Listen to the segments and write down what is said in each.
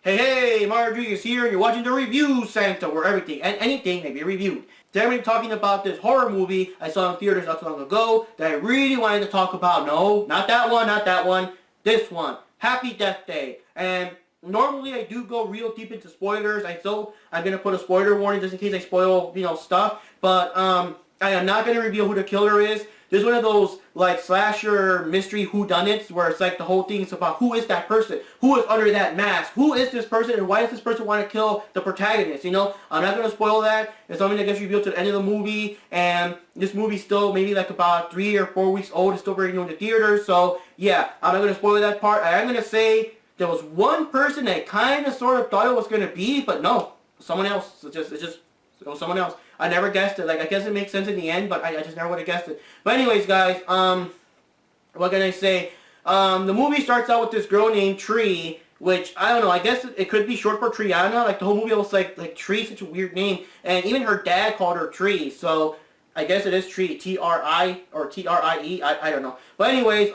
Hey, Mario Rodriguez here, and you're watching the review Sanctum, where everything and anything may be reviewed. Today I'm going to be talking about this horror movie I saw in theaters not too long ago that I really wanted to talk about. No, not that one, not that one. This one, Happy Death Day. And normally I do go real deep into spoilers. I'm going to put a spoiler warning just in case I spoil, stuff. But I am not going to reveal who the killer is. This is one of those, like, slasher mystery whodunits where it's like the whole thing is about who is that person? Who is under that mask? Who is this person and why does this person want to kill the protagonist, I'm not going to spoil that. It's something that gets revealed to the end of the movie, and this movie's still maybe like about 3 or 4 weeks old. It's still very new in the theaters, so yeah, I'm not going to spoil that part. I am going to say there was one person that kind of sort of thought it was going to be, but no, someone else. It was someone else. I never guessed it. Like, I guess it makes sense in the end, but I just never would have guessed it. But anyways, guys, what can I say? The movie starts out with this girl named Tree, which, I don't know, I guess it could be short for Triana. Like, the whole movie was like Tree, such a weird name. And even her dad called her Tree, so I guess it is Tree, T-R-I, or T-R-I-E, I don't know. But anyways,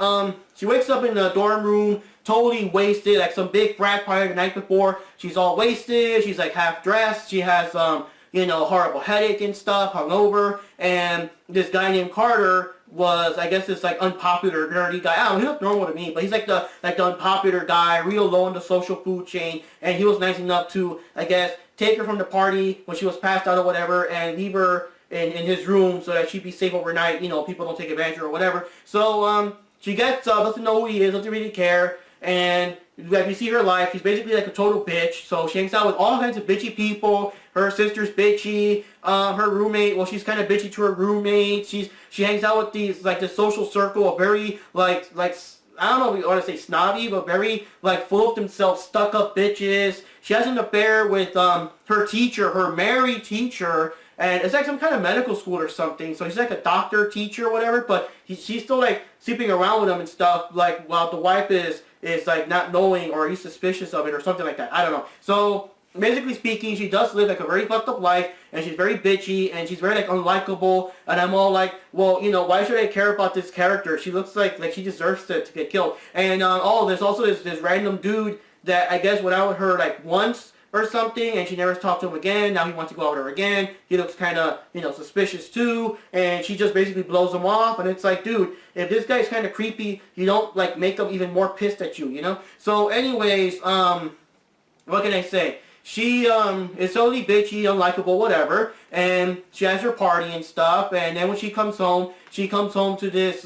she wakes up in the dorm room, totally wasted, like some big frat party the night before. She's all wasted, she's like half dressed, she has, horrible headache and stuff, hungover, and this guy named Carter was, I guess, this like unpopular nerdy guy. I don't know, he looked normal to me, but he's like the unpopular guy, real low in the social food chain, and he was nice enough to, I guess, take her from the party when she was passed out or whatever, and leave her in his room so that she'd be safe overnight, people don't take advantage of her or whatever. So, she gets up, doesn't know who he is, doesn't really care, and like you see her life, she's basically like a total bitch. So she hangs out with all kinds of bitchy people. Her sister's bitchy. Her roommate, well, she's kind of bitchy to her roommate. She hangs out with these, like, the social circle of very, like I don't know if you want to say snobby, but very, like, full of themselves, stuck-up bitches. She has an affair with her teacher, her married teacher, and it's like some kind of medical school or something. So he's like a doctor, teacher, or whatever, but she's still, like, sleeping around with him and stuff, like, while the wife is like not knowing, or he's suspicious of it or something like that. I don't know. So basically speaking, she does live like a very fucked up life, and she's very bitchy, and she's very like unlikable, and I'm all like, well, why should I care about this character? She looks like she deserves to get killed. And there's also this random dude that I guess went out with her like once or something, and she never talked to him again. Now he wants to go out with her again. He looks kind of, suspicious too, and she just basically blows him off, and it's like, dude, if this guy's kind of creepy, you don't, like, make him even more pissed at you, So anyways, what can I say? She, is totally bitchy, unlikable, whatever, and she has her party and stuff, and then when she comes home to this,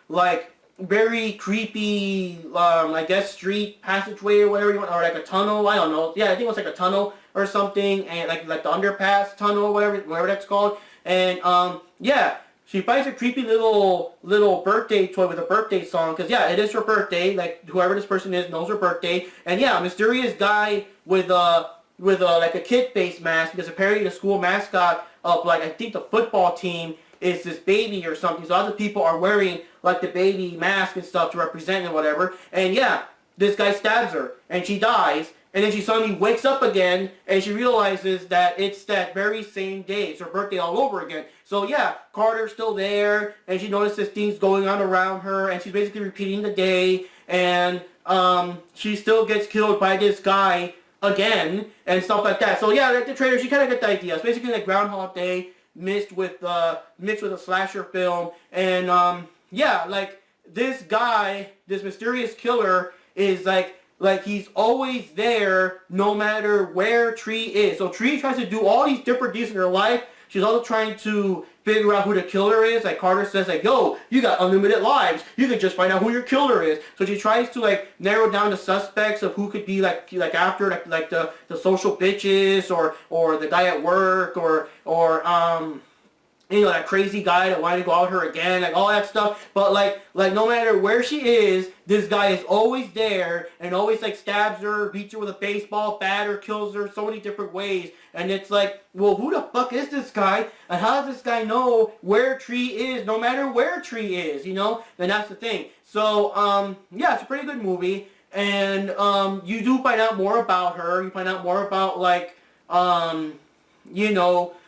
like, very creepy, I guess, street passageway or whatever you want, or like a tunnel, I don't know. Yeah, I think it was like a tunnel or something, and like the underpass tunnel or whatever that's called. And yeah, she finds a creepy little birthday toy with a birthday song, because yeah, it is her birthday. Like, whoever this person is knows her birthday. And yeah, a mysterious guy with like a kid face mask, because apparently the school mascot of, like, I think the football team is this baby or something. So other people are wearing like the baby mask and stuff to represent and whatever. And yeah, this guy stabs her and she dies. And then she suddenly wakes up again and she realizes that it's that very same day. It's her birthday all over again. So yeah, Carter's still there, and she notices things going on around her, and she's basically repeating the day. And she still gets killed by this guy again and stuff like that. So yeah, like the trailer, she kind of get the idea. It's basically like Groundhog Day mixed with a slasher film. And yeah, like, this guy, this mysterious killer, is like he's always there no matter where Tree is. So Tree tries to do all these different deeds in her life. She's also trying to figure out who the killer is. Like, Carter says, like, yo, you got unlimited lives. You can just find out who your killer is. So she tries to, like, narrow down the suspects of who could be, like after, like the social bitches, or the guy at work, or that crazy guy that wanted to go out with her again, like, all that stuff. But, like no matter where she is, this guy is always there, and always, like, stabs her, beats her with a baseball bat, or kills her so many different ways. And it's like, well, who the fuck is this guy? And how does this guy know where Tree is, no matter where Tree is, And that's the thing. So, yeah, it's a pretty good movie. And, you do find out more about her. You find out more about, like,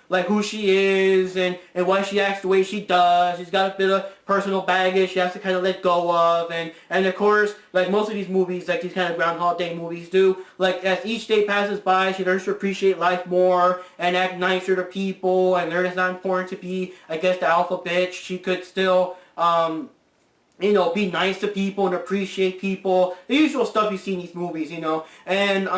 like who she is and why she acts the way she does. She's got a bit of personal baggage she has to kind of let go of, and of course, like most of these movies, like these kind of Groundhog Day movies do, like as each day passes by, she learns to appreciate life more and act nicer to people, and learn it's not important to be, I guess, the alpha bitch. She could still, you know, be nice to people and appreciate people. The usual stuff you see in these movies, you know. And,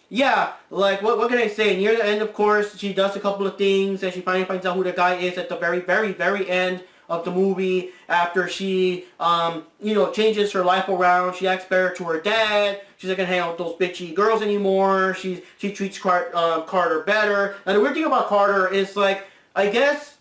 yeah, like, what can I say? Near the end, of course, she does a couple of things, and she finally finds out who the guy is at the very, very, very end of the movie, after she, you know, changes her life around. She acts better to her dad. She's not gonna hang out with those bitchy girls anymore. She treats Carter better. Now, the weird thing about Carter is, like, I guess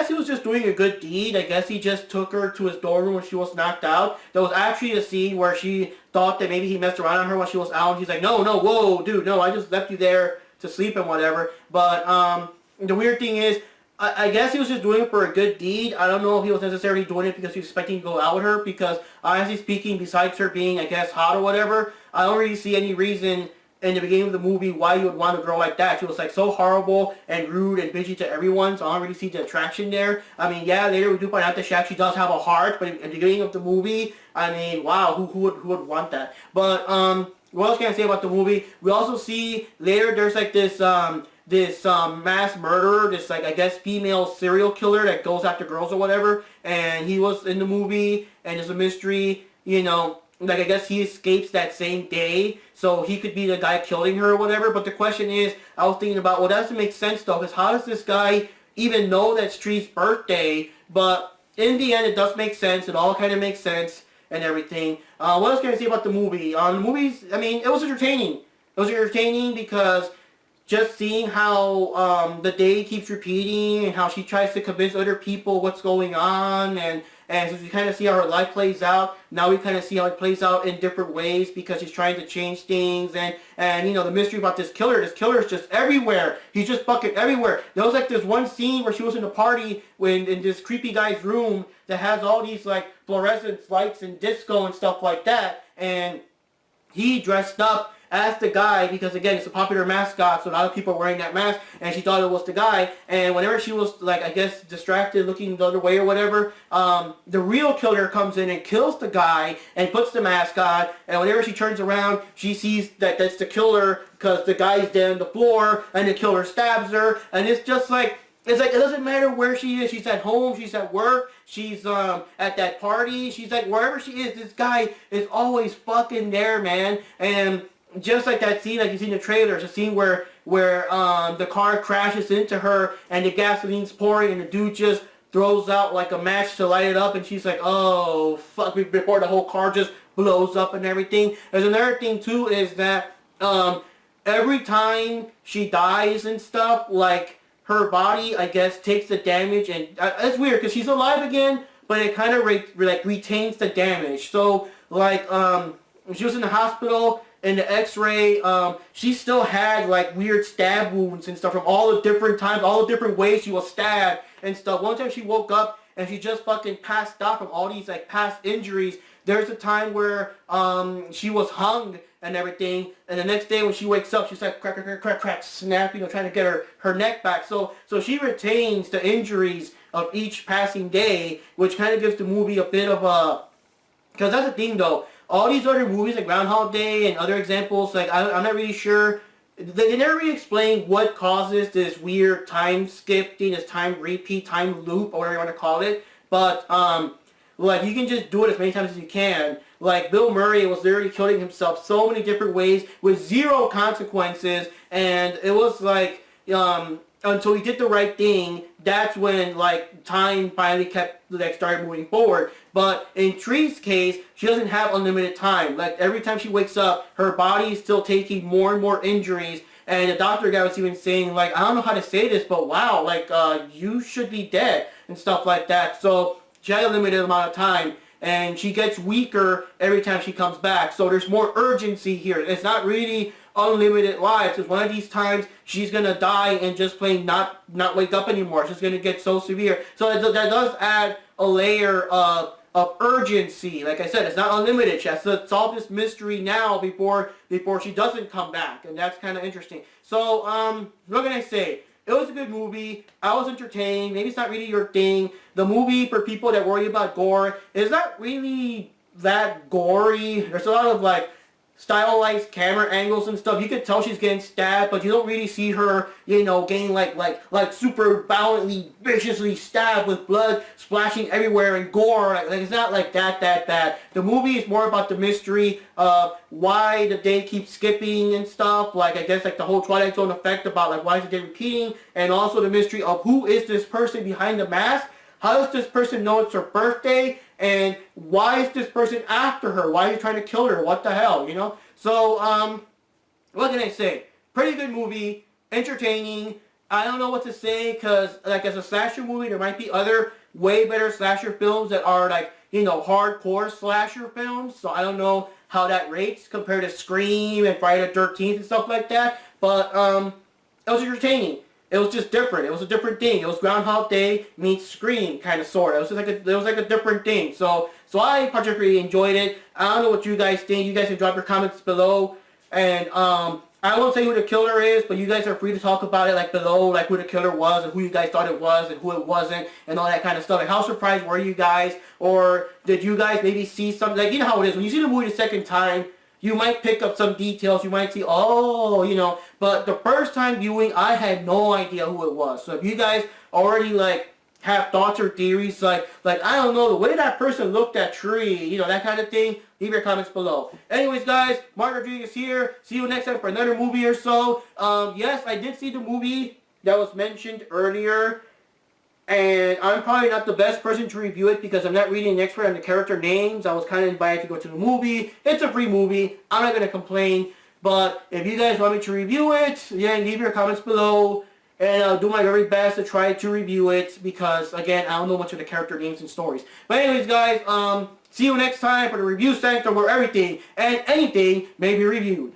he was just doing a good deed. I guess he just took her to his dorm room when she was knocked out. There was actually a scene where she thought that maybe he messed around on her while she was out. And he's like, no, whoa, dude, no, I just left you there to sleep and whatever. But the weird thing is, I guess he was just doing it for a good deed. I don't know if he was necessarily doing it because he was expecting to go out with her. Because honestly speaking, besides her being, I guess, hot or whatever, I don't really see any reason in the beginning of the movie why you would want a girl like that. She was like so horrible and rude and bitchy to everyone, so I don't really see the attraction there. I mean, yeah, later we do find out that she actually does have a heart, but in the beginning of the movie, I mean, wow, who would want that? But what else can I say about the movie? We also see later there's like this mass murderer, this, like, I guess female serial killer that goes after girls or whatever, and he was in the movie, and there's a mystery, you know. Like, I guess he escapes that same day, so he could be the guy killing her or whatever. But the question is, I was thinking about, well, that doesn't make sense, though, because how does this guy even know that's Tree's birthday? But in the end, it does make sense. It all kind of makes sense and everything. What else can I say about the movie? The movies, I mean, it was entertaining. It was entertaining because just seeing how the day keeps repeating and how she tries to convince other people what's going on, and so we kind of see how her life plays out. Now we kind of see how it plays out in different ways because she's trying to change things, and you know, the mystery about this killer is just everywhere. He's just fucking everywhere. There was like this one scene where she was in a party in this creepy guy's room that has all these like fluorescent lights and disco and stuff like that, and he dressed up as the guy because, again, it's a popular mascot, so a lot of people are wearing that mask, and she thought it was the guy. And whenever she was, like, I guess, distracted looking the other way or whatever, the real killer comes in and kills the guy and puts the mask on, and whenever she turns around, she sees that that's the killer because the guy's dead on the floor, and the killer stabs her, and it's just like, it's like, it doesn't matter where she is. She's at home, she's at work, she's at that party, she's like, wherever she is, this guy is always fucking there, man. And just like that scene, like you see in the trailers, a scene where the car crashes into her and the gasoline's pouring and the dude just throws out like a match to light it up, and she's like, oh fuck, before the whole car just blows up and everything. There's another thing too, is that every time she dies and stuff, like her body, I guess, takes the damage, and it's weird because she's alive again, but it kind of retains the damage. So like when she was in the hospital, in the x-ray, she still had like weird stab wounds and stuff from all the different times, all the different ways she was stabbed and stuff. One time she woke up and she just fucking passed out from all these like past injuries. There's a time where she was hung and everything, and the next day when she wakes up, she's like crack, snap, you know, trying to get her neck back. So she retains the injuries of each passing day, which kind of gives the movie a bit of a, because that's the thing though. All these other movies like Groundhog Day and other examples, like I'm not really sure. They never really explain what causes this weird time skipping, this time repeat, time loop, or whatever you want to call it. But like you can just do it as many times as you can. Like Bill Murray was literally killing himself so many different ways with zero consequences, and it was like until he did the right thing, that's when like time finally started moving forward. But in Tree's case, she doesn't have unlimited time. Like every time she wakes up, her body is still taking more and more injuries. And the doctor guy was even saying like, I don't know how to say this, but wow, like you should be dead and stuff like that. So she had a limited amount of time, and she gets weaker every time she comes back. So there's more urgency here. It's not really unlimited lives. Because one of these times she's gonna die and just plain not wake up anymore. She's gonna get so severe. So that does add a layer of urgency. Like I said, it's not unlimited. She has to solve this mystery now before she doesn't come back, and that's kind of interesting. So what can I say? It was a good movie. I was entertained. Maybe it's not really your thing. The movie, for people that worry about gore, is not really that gory. There's a lot of like stylized camera angles and stuff. You can tell she's getting stabbed, but you don't really see her, you know, getting like super violently, viciously stabbed with blood splashing everywhere and gore. Like it's not like that. The movie is more about the mystery of why the day keeps skipping and stuff. Like I guess like the whole Twilight Zone effect about like why is the day repeating, and also the mystery of who is this person behind the mask. How does this person know it's her birthday? And why is this person after her? Why are you trying to kill her? What the hell, you know? So, what can I say? Pretty good movie. Entertaining. I don't know what to say because, like, as a slasher movie, there might be other way better slasher films that are, like, you know, hardcore slasher films. So I don't know how that rates compared to Scream and Friday the 13th and stuff like that. But, it was entertaining. It was just different. It was a different thing. It was Groundhog Day meets Scream, kind of, sort of. It was like a different thing. So I particularly enjoyed it. I don't know what you guys think. You guys can drop your comments below. And I won't say who the killer is, but you guys are free to talk about it, like below, like who the killer was and who you guys thought it was and who it wasn't and all that kind of stuff. Like how surprised were you guys, or did you guys maybe see something? Like, you know how it is when you see the movie the second time. You might pick up some details. You might see, oh, you know. But the first time viewing, I had no idea who it was. So if you guys already, like, have thoughts or theories, like I don't know, the way that person looked at tree, you know, that kind of thing, leave your comments below. Anyways, guys, Mark Rodriguez here. See you next time for another movie or so. Yes, I did see the movie that was mentioned earlier. And I'm probably not the best person to review it because I'm not really an expert on the character names. I was kind of invited to go to the movie. It's a free movie. I'm not going to complain. But if you guys want me to review it, yeah, leave your comments below. And I'll do my very best to try to review it because, again, I don't know much of the character names and stories. But anyways, guys, see you next time for the review sanctum where everything and anything may be reviewed.